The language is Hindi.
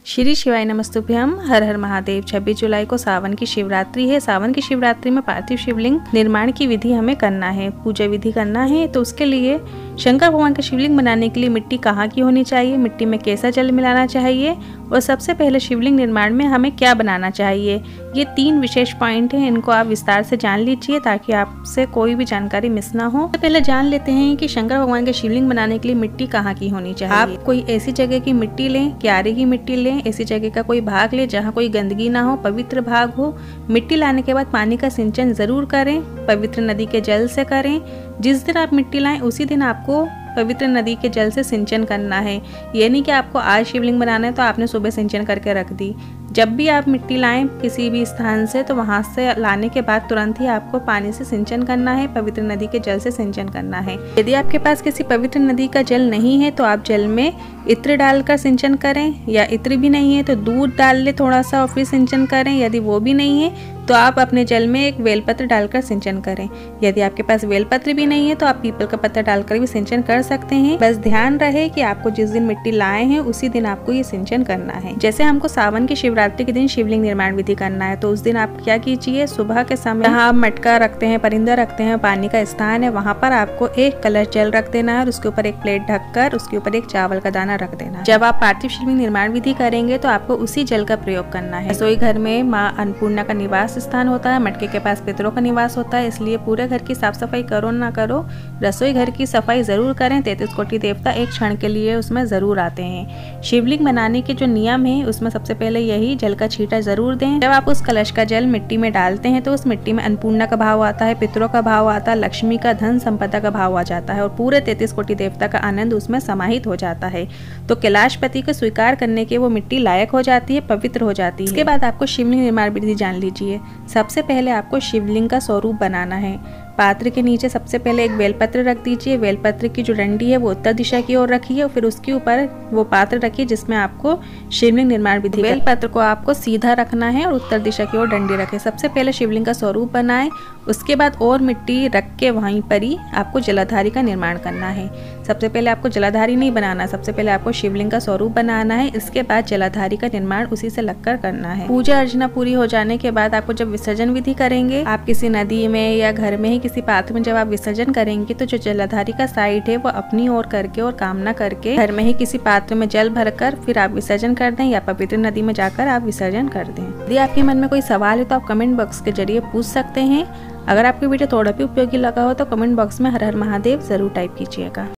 श्री शिवाय नमस्तुभ्यम। हर हर महादेव। 26 जुलाई को सावन की शिवरात्रि है। सावन की शिवरात्रि में पार्थिव शिवलिंग निर्माण की विधि हमें करना है, पूजा विधि करना है। तो उसके लिए शंकर भगवान का शिवलिंग बनाने के लिए मिट्टी कहाँ की होनी चाहिए, मिट्टी में कैसा जल मिलाना चाहिए और सबसे पहले शिवलिंग निर्माण में हमें क्या बनाना चाहिए, ये 3 विशेष पॉइंट हैं। इनको आप विस्तार से जान लीजिए ताकि आपसे कोई भी जानकारी मिस ना हो। तो पहले जान लेते हैं कि शंकर भगवान के शिवलिंग बनाने के लिए मिट्टी कहाँ की होनी चाहिए। आप कोई ऐसी जगह की मिट्टी लें, क्यारे की मिट्टी लें, ऐसी जगह का कोई भाग ले जहाँ कोई गंदगी ना हो, पवित्र भाग हो। मिट्टी लाने के बाद पानी का सिंचन जरूर करें, पवित्र नदी के जल से करें। जिस दिन आप मिट्टी लाएं उसी दिन आपको पवित्र नदी के जल से सिंचन करना है। ये नहीं कि आपको आज शिवलिंग बनाना है तो आपने सुबह सिंचन करके रख दी। जब भी आप मिट्टी लाएं किसी भी स्थान से तो वहां से लाने के बाद तुरंत ही आपको पानी से सिंचन करना है, पवित्र नदी के जल से सिंचन करना है। यदि आपके पास किसी पवित्र नदी का जल नहीं है तो आप जल में इत्र डालकर सिंचन करें, या इत्र भी नहीं है तो दूध डाल ले थोड़ा सा और फिर सिंचन करें। यदि वो भी नहीं है तो आप अपने जल में एक बेलपत्र डालकर सिंचन करें। यदि आपके पास बेलपत्र भी नहीं है तो आप पीपल का पत्ता डालकर भी सिंचन कर सकते हैं। बस ध्यान रहे कि आपको जिस दिन मिट्टी लाए हैं उसी दिन आपको ये सिंचन करना है। जैसे हमको सावन की शिवरात्रि के दिन शिवलिंग निर्माण विधि करना है तो उस दिन आप क्या कीजिए, सुबह के समय जहाँ आप मटका रखते हैं, परिंदा रखते हैं, पानी का स्थान है, वहाँ पर आपको एक कलश जल रख देना है और उसके ऊपर एक प्लेट ढककर उसके ऊपर एक चावल का दाना रख देना है। जब आप पार्थिव शिवलिंग निर्माण विधि करेंगे तो आपको उसी जल का प्रयोग करना है। रसोई घर में माँ अन्नपूर्णा का निवास स्थान होता है, मटके के पास पितरों का निवास होता है, इसलिए पूरे घर की साफ सफाई करो ना करो, रसोई घर की सफाई जरूर करें। 33 कोटि देवता एक क्षण के लिए उसमें जरूर आते हैं। शिवलिंग बनाने के जो नियम है उसमें सबसे पहले यही, जल का छींटा जरूर दें। जब आप उस कलश का जल मिट्टी में डालते हैं तो उस मिट्टी में अन्नपूर्णा का भाव आता है, पितरों का भाव आता है, लक्ष्मी का, धन संपदा का भाव आ जाता है और पूरे 33 कोटि देवता का आनंद उसमें समाहित हो जाता है। तो कैलाशपति को स्वीकार करने के वो मिट्टी लायक हो जाती है, पवित्र हो जाती है। इसके बाद आपको शिवलिंग निर्माण विधि जान लीजिए। सबसे पहले आपको शिवलिंग का स्वरूप बनाना है। पात्र के नीचे सबसे पहले एक बेलपत्र रख दीजिए। बेलपत्र की जो डंडी है वो उत्तर दिशा की ओर रखिए और फिर उसके ऊपर वो पात्र रखिए जिसमें आपको शिवलिंग निर्माण विधि। बेलपत्र को आपको सीधा रखना है और उत्तर दिशा की ओर डंडी रखें। सबसे पहले शिवलिंग का स्वरूप बनाएं, उसके बाद और मिट्टी रख के वहीं पर ही आपको जलाधारी का निर्माण करना है। सबसे पहले आपको जलाधारी नहीं बनाना, सबसे पहले आपको शिवलिंग का स्वरूप बनाना है, इसके बाद जलाधारी का निर्माण उसी से लगकर करना है। पूजा अर्चना पूरी हो जाने के बाद आपको जब विसर्जन विधि करेंगे, आप किसी नदी में या घर में ही किसी पात्र में जब आप विसर्जन करेंगे तो जो जलाधारी का साइड है वो अपनी ओर करके और कामना करके घर में ही किसी पात्र में जल भरकर फिर आप विसर्जन कर दें या पवित्र नदी में जाकर आप विसर्जन कर दें। यदि आपके मन में कोई सवाल है तो आप कमेंट बॉक्स के जरिए पूछ सकते हैं। अगर आपको वीडियो थोड़ा भी उपयोगी लगा हो तो कमेंट बॉक्स में हर हर महादेव जरूर टाइप कीजिएगा।